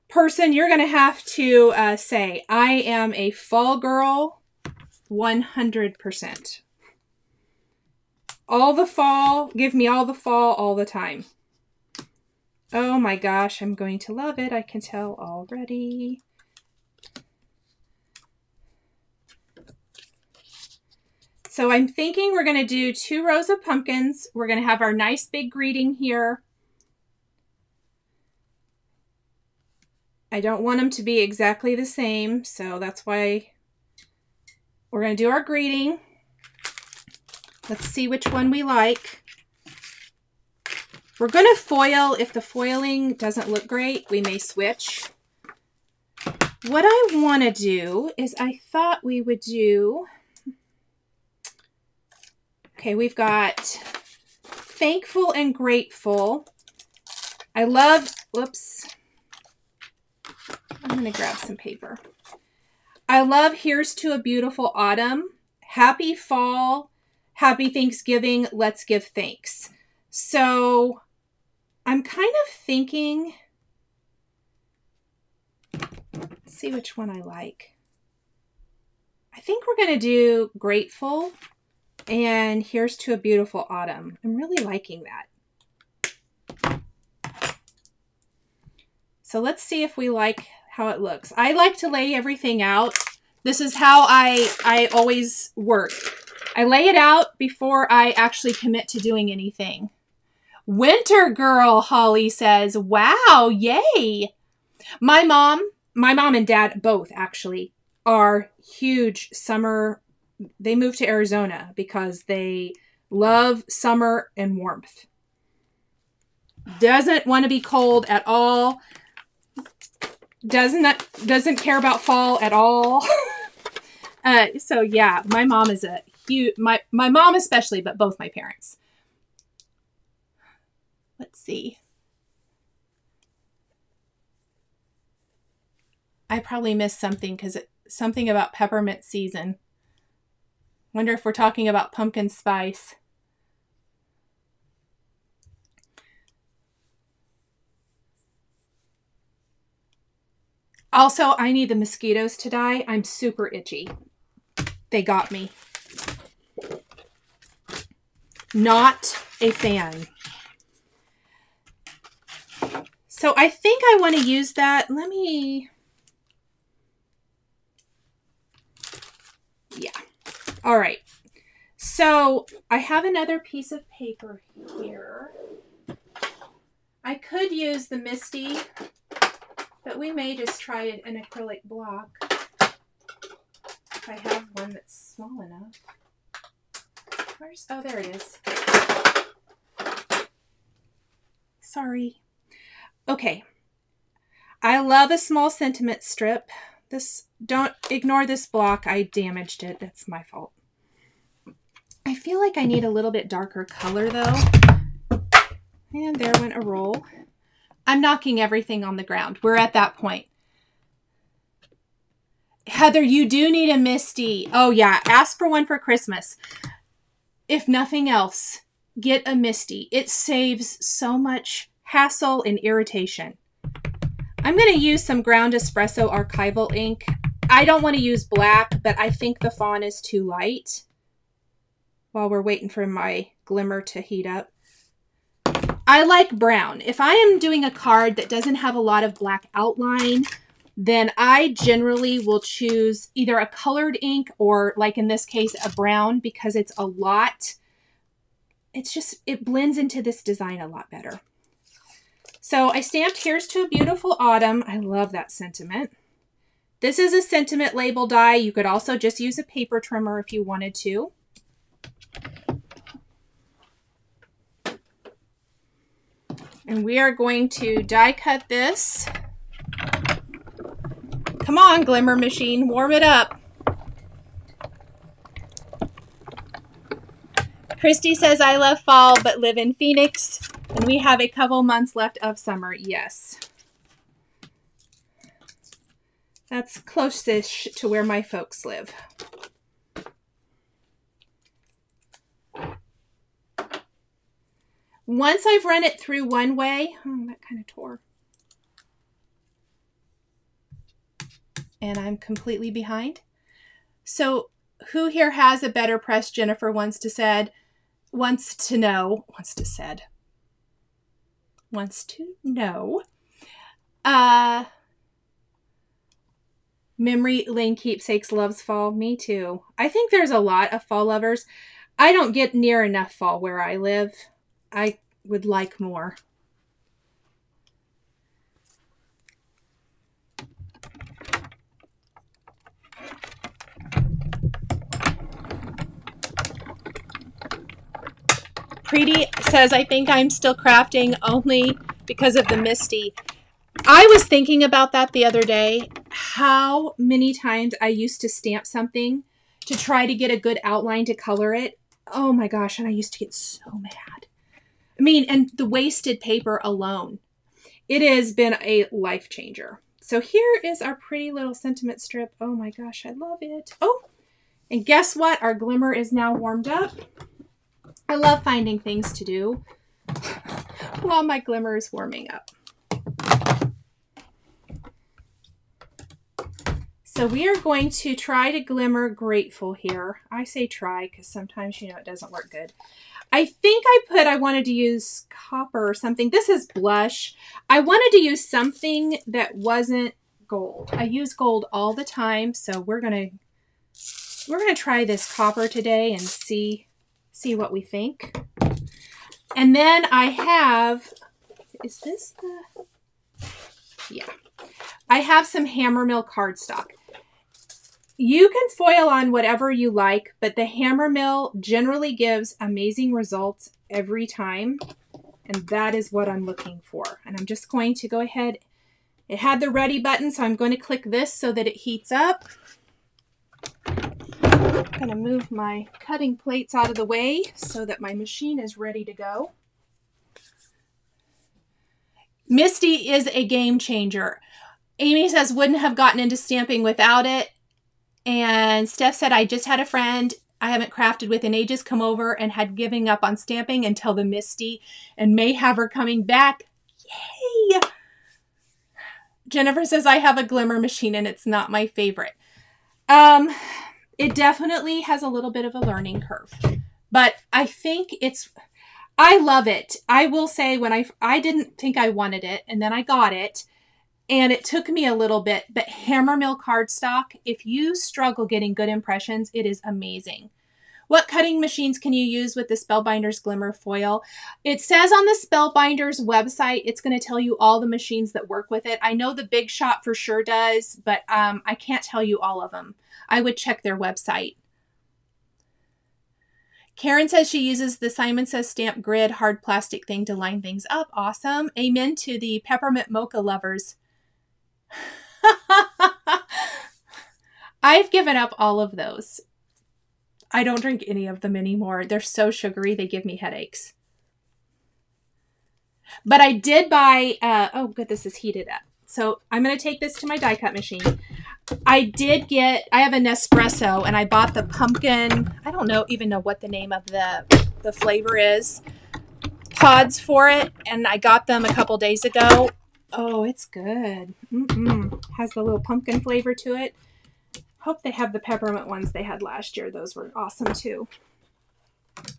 person, you're going to have to say, I am a fall girl 100%. All the fall. Give me all the fall all the time. Oh my gosh, I'm going to love it. I can tell already. So I'm thinking we're going to do 2 rows of pumpkins. We're going to have our nice big greeting here. I don't want them to be exactly the same, so that's why we're going to do our greeting. Let's see which one we like. We're going to foil. If the foiling doesn't look great, we may switch. What I want to do is I thought we would do... Okay, we've got Thankful and Grateful. I love... Whoops. I'm going to grab some paper. I love Here's to a Beautiful Autumn. Happy Fall. Happy Thanksgiving. Let's give thanks. So... I'm kind of thinking, let's see which one I like. I think we're going to do Grateful and Here's to a Beautiful Autumn. I'm really liking that. So let's see if we like how it looks. I like to lay everything out. This is how I always work. I lay it out before I actually commit to doing anything. Winter girl, Holly says. Wow, yay. My mom and dad both actually are huge summer. They moved to Arizona because they love summer and warmth. Doesn't want to be cold at all. Doesn't care about fall at all. So yeah, my mom is a huge, my mom especially, but both my parents. Let's see. I probably missed something because something about peppermint season. Wonder if we're talking about pumpkin spice. Also, I need the mosquitoes to die. I'm super itchy. They got me. Not a fan. So I think I want to use that. Let me... Yeah. All right. So I have another piece of paper here. I could use the Misty, but we may just try an acrylic block if I have one that's small enough. Oh, there it is. Sorry. Okay. I love a small sentiment strip. Don't ignore this block. I damaged it. That's my fault. I feel like I need a little bit darker color though. And there went a roll. I'm knocking everything on the ground. We're at that point. Heather, you do need a Misty. Oh yeah, ask for one for Christmas. If nothing else, get a Misty. It saves so much hassle and irritation. I'm going to use some ground espresso archival ink. I don't want to use black, but I think the fawn is too light while we're waiting for my glimmer to heat up. I like brown. If I am doing a card that doesn't have a lot of black outline, then I generally will choose either a colored ink or, like in this case, a brown, because it's a lot. It's just, it blends into this design a lot better. So I stamped Here's to a Beautiful Autumn. I love that sentiment. This is a sentiment label die. You could also just use a paper trimmer if you wanted to. And we are going to die cut this. Come on, Glimmer Machine, warm it up. Christy says, I love fall, but live in Phoenix. And we have a couple months left of summer. Yes. That's close-ish to where my folks live. Once I've run it through one way, oh, that kind of tore. And I'm completely behind. So who here has a better press? Jennifer wants to know. Memory Lane Keepsakes loves fall. Me too. I think there's a lot of fall lovers. I don't get near enough fall where I live. I would like more. Preety says, I think I'm still crafting only because of the Misty. I was thinking about that the other day, how many times I used to stamp something to try to get a good outline to color it. Oh my gosh, and I used to get so mad. I mean, and the wasted paper alone. It has been a life changer. So here is our pretty little sentiment strip. Oh my gosh, I love it. Oh, and guess what? Our glimmer is now warmed up. I love finding things to do while my glimmer is warming up. So we are going to try to glimmer Grateful here. I say try because sometimes, you know, it doesn't work good. I think I wanted to use copper or something. This is blush. I wanted to use something that wasn't gold. I use gold all the time, so we're gonna try this copper today and see what we think. And then I have, is this the, yeah. I have some Hammermill cardstock. You can foil on whatever you like, but the Hammermill generally gives amazing results every time. And that is what I'm looking for. And I'm just going to go ahead. It had the ready button, so I'm going to click this so that it heats up. I'm going to move my cutting plates out of the way so that my machine is ready to go. Misty is a game changer. Amy says, wouldn't have gotten into stamping without it. And Steph said, I just had a friend I haven't crafted with in ages come over and had given up on stamping until the Misty, and may have her coming back. Yay! Jennifer says, I have a glimmer machine and it's not my favorite. It definitely has a little bit of a learning curve, but I think I love it. I will say, when I didn't think I wanted it, and then I got it. And it took me a little bit, but Hammermill cardstock, if you struggle getting good impressions, it is amazing. What cutting machines can you use with the Spellbinders Glimmer Foil? It says on the Spellbinders website, it's going to tell you all the machines that work with it. I know the Big Shot for sure does, but I can't tell you all of them. I would check their website. Karen says she uses the Simon Says Stamp Grid hard plastic thing to line things up. Awesome. Amen to the Peppermint Mocha lovers. I've given up all of those. I don't drink any of them anymore. They're so sugary, they give me headaches. But I did buy, oh good, this is heated up. So I'm going to take this to my die cut machine. I have a Nespresso, and I bought the pumpkin, I don't even know what the name of the flavor is, pods for it, and I got them a couple days ago. Oh, it's good. Has the little pumpkin flavor to it. Hope they have the peppermint ones they had last year. Those were awesome too.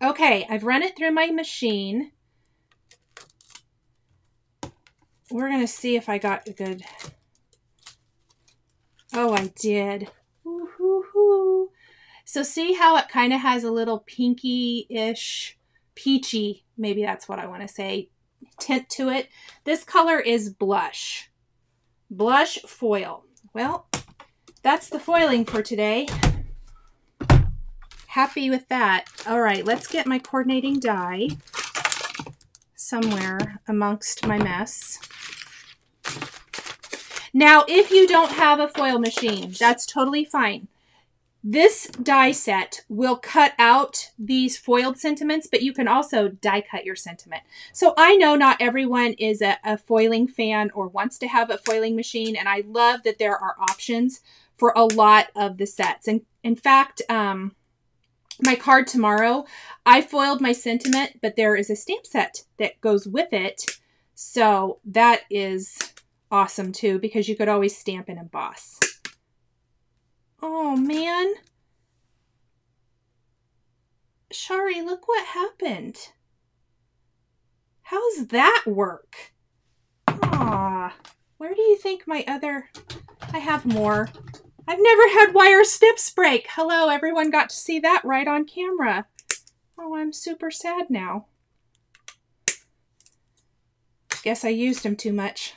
Okay, I've run it through my machine. We're going to see if I got a good... Oh, I did. Woo-hoo-hoo. So see how it kind of has a little pinky-ish, peachy, maybe that's what I want to say, tint to it. This color is blush. Blush foil. Well, that's the foiling for today. Happy with that. All right, let's get my coordinating die somewhere amongst my mess. Now, if you don't have a foil machine, that's totally fine. This die set will cut out these foiled sentiments, but you can also die cut your sentiment. So I know not everyone is a foiling fan or wants to have a foiling machine, and I love that there are options for a lot of the sets. And in fact, my card tomorrow, I foiled my sentiment, but there is a stamp set that goes with it. So that is awesome too, because you could always stamp and emboss. Oh man. Shari, look what happened. How's that work? Aw, where do you think my other... I have more. I've never had wire snips break. Hello, everyone got to see that right on camera. Oh, I'm super sad now. Guess I used them too much.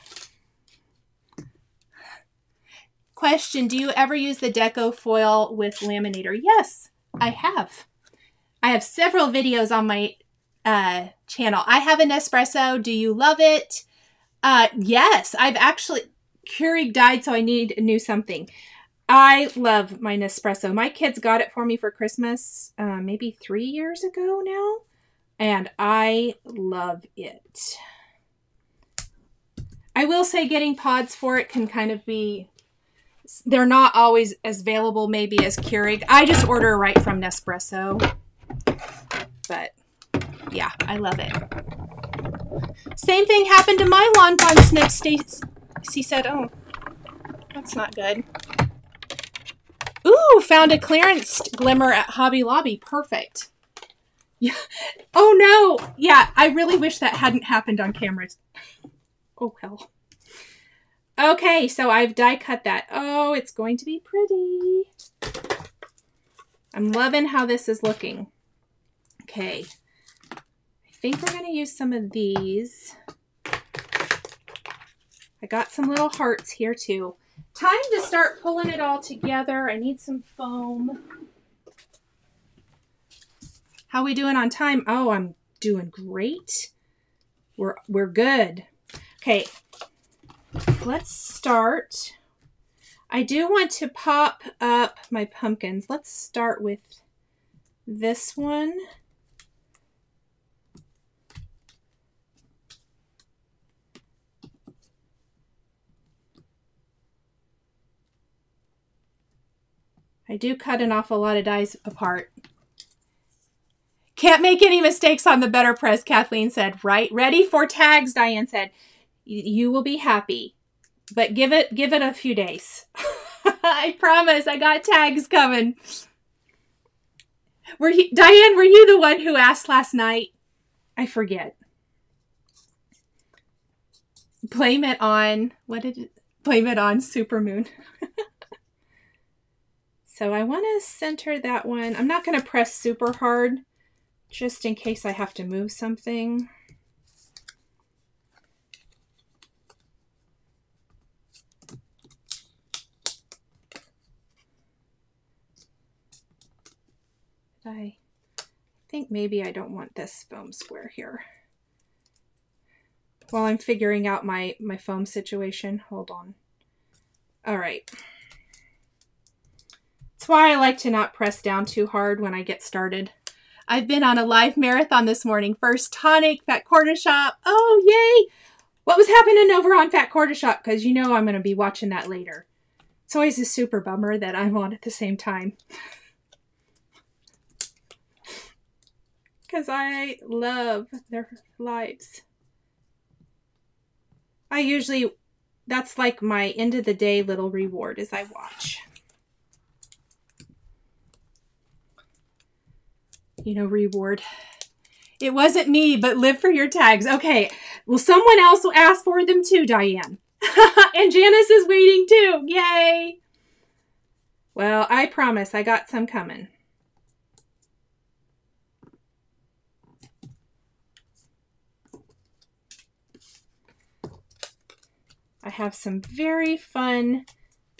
Question, do you ever use the deco foil with laminator? Yes, I have. I have several videos on my channel. I have a Nespresso. Do you love it? Yes, I've actually... Keurig died, so I need a new something. I love my Nespresso. My kids got it for me for Christmas maybe 3 years ago now, and I love it. I will say getting pods for it can kind of be... They're not always as available maybe as Keurig. I just order right from Nespresso. But yeah, I love it. Same thing happened to my lawn fawn snips. Stacy said, oh, that's not good. Ooh, found a clearance glimmer at Hobby Lobby. Perfect. Yeah. Oh no. Yeah, I really wish that hadn't happened on camera. Oh hell. Okay, so I've die cut that. Oh, it's going to be pretty. I'm loving how this is looking. Okay. I think we're going to use some of these. I got some little hearts here too. Time to start pulling it all together. I need some foam. How we doing on time? Oh, I'm doing great. We're good. Okay. Let's start. I do want to pop up my pumpkins. Let's start with this one. I do cut an awful lot of dies apart. Can't make any mistakes on the Better Press, Kathleen said. Right? Ready for tags, Diane said. You will be happy, but give it a few days. I promise, I got tags coming. Diane, were you the one who asked last night? I forget. Blame it on, what did it? Blame it on Supermoon. So I want to center that one. I'm not going to press super hard, just in case I have to move something. I think maybe I don't want this foam square here. While I'm figuring out my foam situation. Hold on. All right. That's why I like to not press down too hard when I get started. I've been on a live marathon this morning. First tonic, Fat Quarter Shop. Oh, yay! What was happening over on Fat Quarter Shop? Because you know I'm going to be watching that later. It's always a super bummer that I'm on at the same time. Because I love their lives. I usually, that's like my end of the day little reward as I watch. You know, reward. It wasn't me, but live for your tags. Okay. Well, someone else will ask for them too, Diane. And Janice is waiting too. Yay. Well, I promise I got some coming. I have some very fun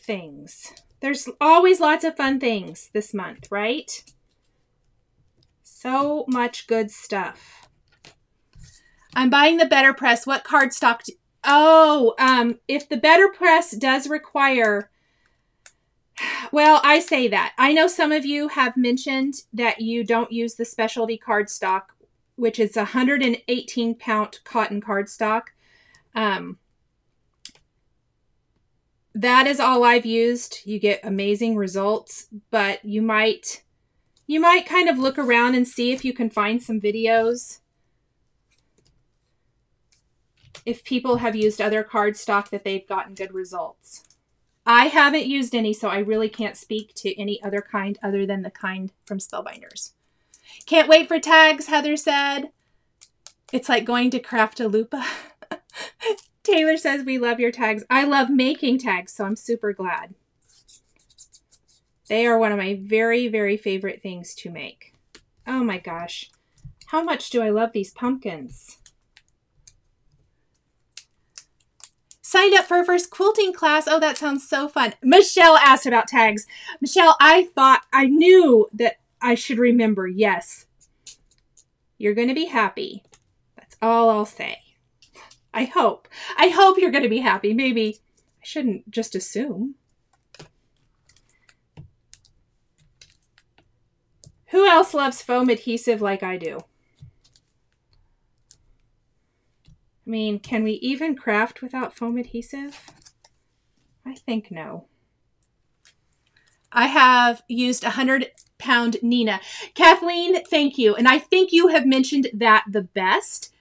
things. There's always lots of fun things this month, right? So much good stuff. I'm buying the Better Press. What cardstock? If the Better Press does require, well, I say that. I know some of you have mentioned that you don't use the specialty cardstock, which is 118 pound cotton cardstock. That is all I've used. You get amazing results, but you might kind of look around and see if you can find some videos. If people have used other cardstock that they've gotten good results. I haven't used any, so I really can't speak to any other kind other than the kind from Spellbinders. Can't wait for tags, Heather said. It's like going to Craft-A-Loop. Taylor says, we love your tags. I love making tags, so I'm super glad. They are one of my very, very favorite things to make. Oh my gosh. How much do I love these pumpkins? Signed up for a first quilting class. Oh, that sounds so fun. Michelle asked about tags. Michelle, I knew that I should remember. Yes. You're going to be happy. That's all I'll say. I hope you're going to be happy. Maybe I shouldn't just assume. Who else loves foam adhesive like I do? I mean, can we even craft without foam adhesive? I think no. I have used 100-pound Nina. Kathleen, thank you. And I think you have mentioned that the best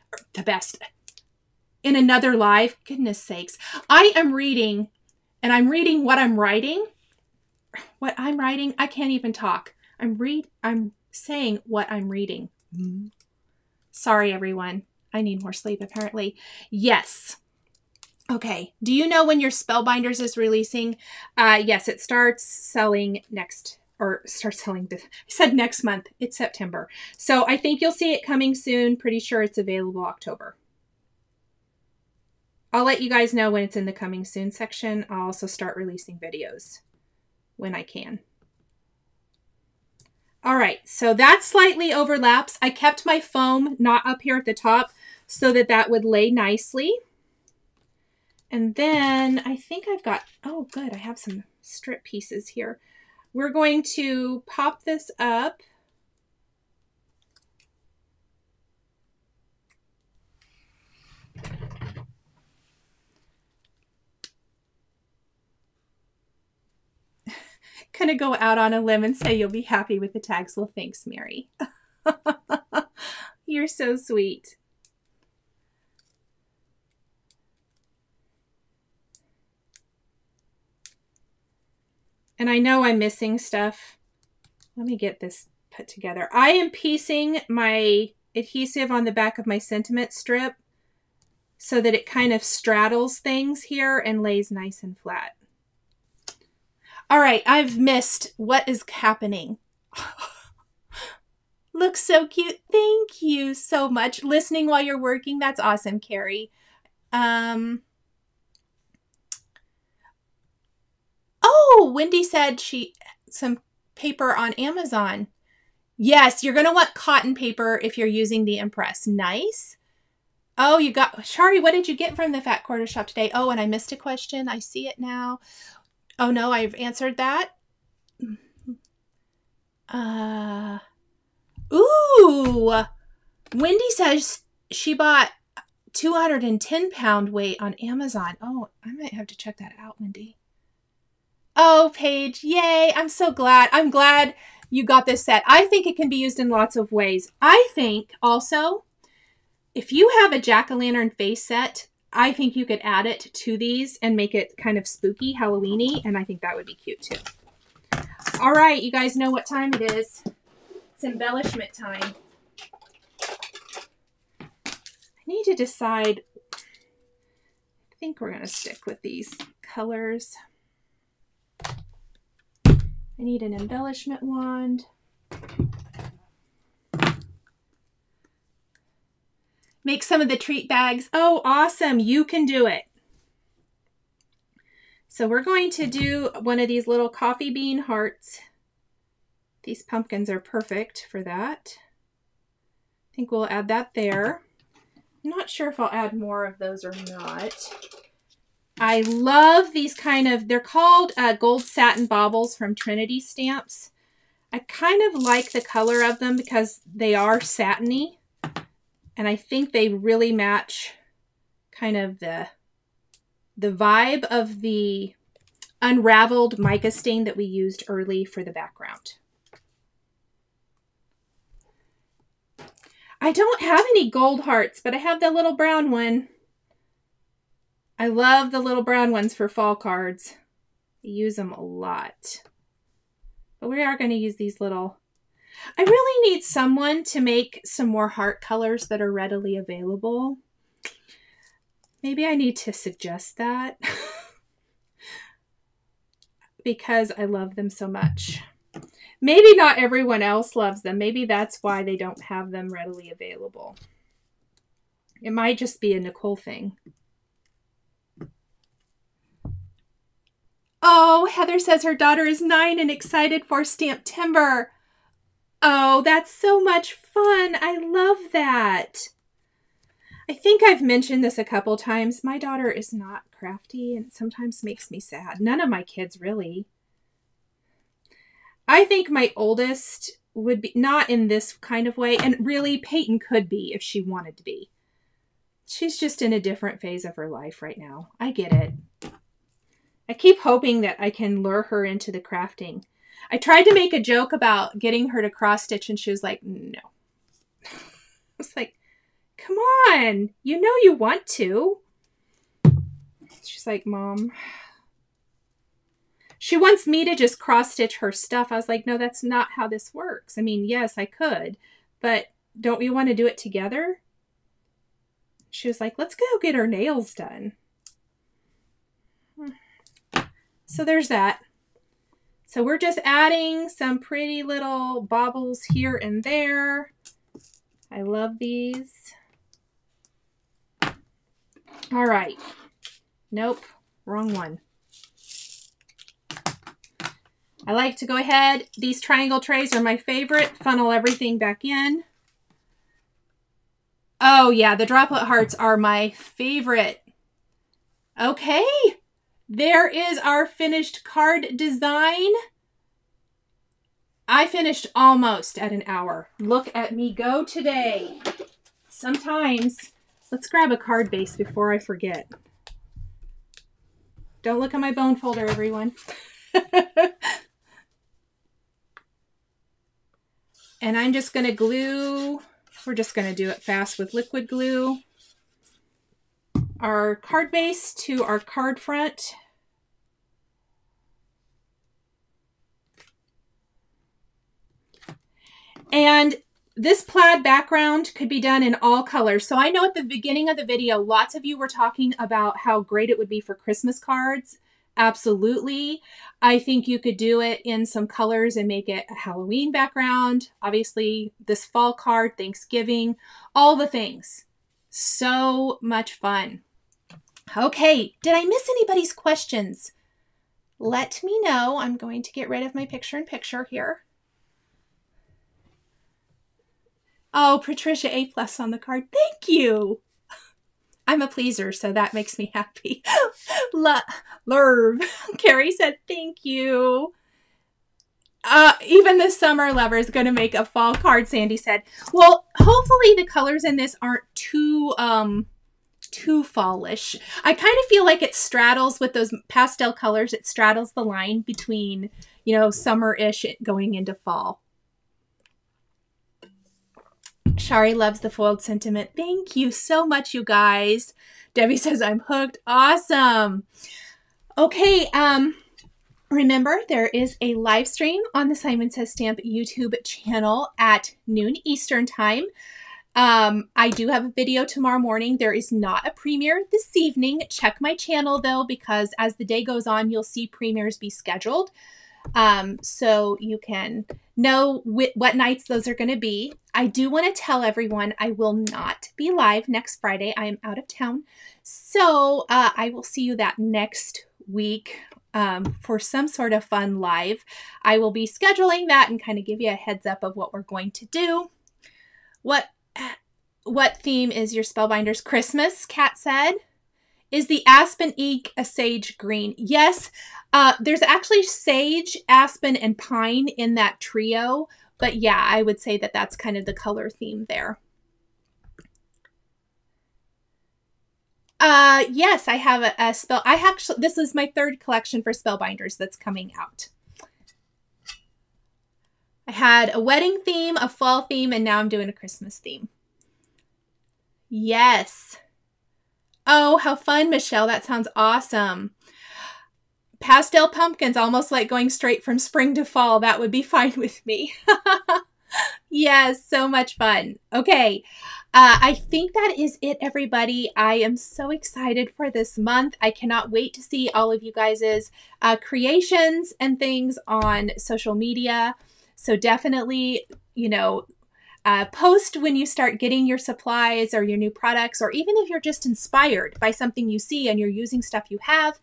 in another live. Goodness sakes. I am reading, and I'm reading what I'm writing. What I'm writing, I can't even talk. I'm saying what I'm reading. Sorry, everyone. I need more sleep, apparently. Yes. Okay. Do you know when your Spellbinders is releasing? Yes, it starts selling next month. It's September. So I think you'll see it coming soon. Pretty sure it's available October. I'll let you guys know when it's in the coming soon section. I'll also start releasing videos when I can. All right, so that slightly overlaps. I kept my foam not up here at the top so that would lay nicely. And then I think I've got, oh good, I have some strip pieces here. We're going to pop this up. Gonna go out on a limb and say you'll be happy with the tags. Well, thanks, Mary. You're so sweet. And I know I'm missing stuff. Let me get this put together. I am piecing my adhesive on the back of my sentiment strip so that it kind of straddles things here and lays nice and flat. All right, I've missed what is happening. Looks so cute. Thank you so much. Listening while you're working. That's awesome, Carrie. Oh, Wendy said some paper on Amazon. Yes, you're going to want cotton paper if you're using the Impress. Nice. Oh, you got, Shari, what did you get from the Fat Quarter Shop today? Oh, and I missed a question. I see it now. Oh no, I've answered that. Ooh, Wendy says she bought 210-pound weight on Amazon. Oh, I might have to check that out, Wendy. Oh, Paige, yay. I'm so glad. I'm glad you got this set. I think it can be used in lots of ways. I think also, if you have a jack-o'-lantern face set, I think you could add it to these and make it kind of spooky, Halloween-y, and I think that would be cute too. All right, you guys know what time it is. It's embellishment time. I need to decide. I think we're going to stick with these colors. I need an embellishment wand. Make some of the treat bags. Oh, awesome. You can do it. So we're going to do one of these little coffee bean hearts. These pumpkins are perfect for that. I think we'll add that there. I'm not sure if I'll add more of those or not. I love these kind of, they're called gold satin baubles from Trinity Stamps. I kind of like the color of them because they are satiny. And I think they really match kind of the vibe of the unraveled mica stain that we used early for the background. I don't have any gold hearts, but I have the little brown one. I love the little brown ones for fall cards. I use them a lot. But we are going to use these little... I really need someone to make some more heart colors that are readily available. Maybe I need to suggest that because I love them so much. Maybe not everyone else loves them. Maybe that's why they don't have them readily available. It might just be a Nichol thing. Oh, Heather says her daughter is 9 and excited for STAMPTEMBER. Oh, that's so much fun. I love that. I think I've mentioned this a couple times. My daughter is not crafty and it sometimes makes me sad. None of my kids really. I think my oldest would be not in this kind of way. And really, Peyton could be if she wanted to be. She's just in a different phase of her life right now. I get it. I keep hoping that I can lure her into the crafting. I tried to make a joke about getting her to cross stitch and she was like, no. I was like, come on, you know you want to. She's like, Mom. She wants me to just cross stitch her stuff. I was like, no, that's not how this works. I mean, yes, I could, but don't we want to do it together? She was like, let's go get her nails done. So there's that. So we're just adding some pretty little baubles here and there. I love these. All right. Nope, wrong one. I like to go ahead. These triangle trays are my favorite. Funnel everything back in. Oh yeah, the droplet hearts are my favorite. Okay. There is our finished card design. I finished almost at an hour. Look at me go today. Sometimes, let's grab a card base before I forget. Don't look at my bone folder, everyone. And I'm just going to glue. We're just going to do it fast with liquid glue. Our card base to our card front. And this plaid background could be done in all colors. So I know at the beginning of the video, lots of you were talking about how great it would be for Christmas cards. Absolutely. I think you could do it in some colors and make it a Halloween background. Obviously, this fall card, Thanksgiving, all the things. So much fun. Okay, did I miss anybody's questions? Let me know. I'm going to get rid of my picture-in-picture here. Oh, Patricia, A+ on the card. Thank you. I'm a pleaser, so that makes me happy. Lerv. Carrie said, thank you. Even the summer lover is going to make a fall card, Sandy said. Well, hopefully the colors in this aren't too too fallish. I kind of feel like it straddles with those pastel colors. It straddles the line between, you know, summer-ish going into fall. Shari loves the foiled sentiment. Thank you so much, you guys. Debbie says, I'm hooked. Awesome. Okay, remember, there is a live stream on the Simon Says Stamp YouTube channel at noon Eastern time. I do have a video tomorrow morning. There is not a premiere this evening. Check my channel though, because as the day goes on, you'll see premieres be scheduled. So you can know what nights those are going to be. I do want to tell everyone I will not be live next Friday. I am out of town. So I will see you that next week for some sort of fun live. I will be scheduling that and kind of give you a heads up of what we're going to do. What theme is your Spellbinders? Christmas, Kat said. Is the Aspen Ink a sage green? Yes, there's actually sage, aspen, and pine in that trio. But yeah, I would say that that's kind of the color theme there. Yes, I have a spell. This is my third collection for Spellbinders that's coming out. I had a wedding theme, a fall theme, and now I'm doing a Christmas theme. Yes. Oh, how fun, Michelle. That sounds awesome. Pastel pumpkins, almost like going straight from spring to fall. That would be fine with me. Yes, so much fun. Okay, I think that is it, everybody. I am so excited for this month. I cannot wait to see all of you guys' creations and things on social media. So definitely, you know, post when you start getting your supplies or your new products, or even if you're just inspired by something you see and you're using stuff you have.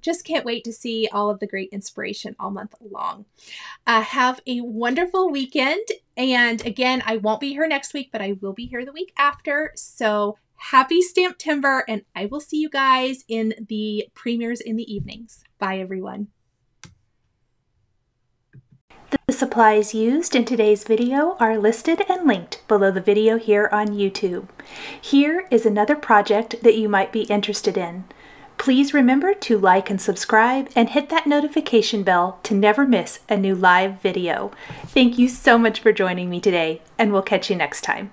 Just can't wait to see all of the great inspiration all month long. Have a wonderful weekend. And again, I won't be here next week, but I will be here the week after. So happy Stamptember, and I will see you guys in the premieres in the evenings. Bye, everyone. The supplies used in today's video are listed and linked below the video here on YouTube. Here is another project that you might be interested in. Please remember to like and subscribe and hit that notification bell to never miss a new live video. Thank you so much for joining me today, and we'll catch you next time.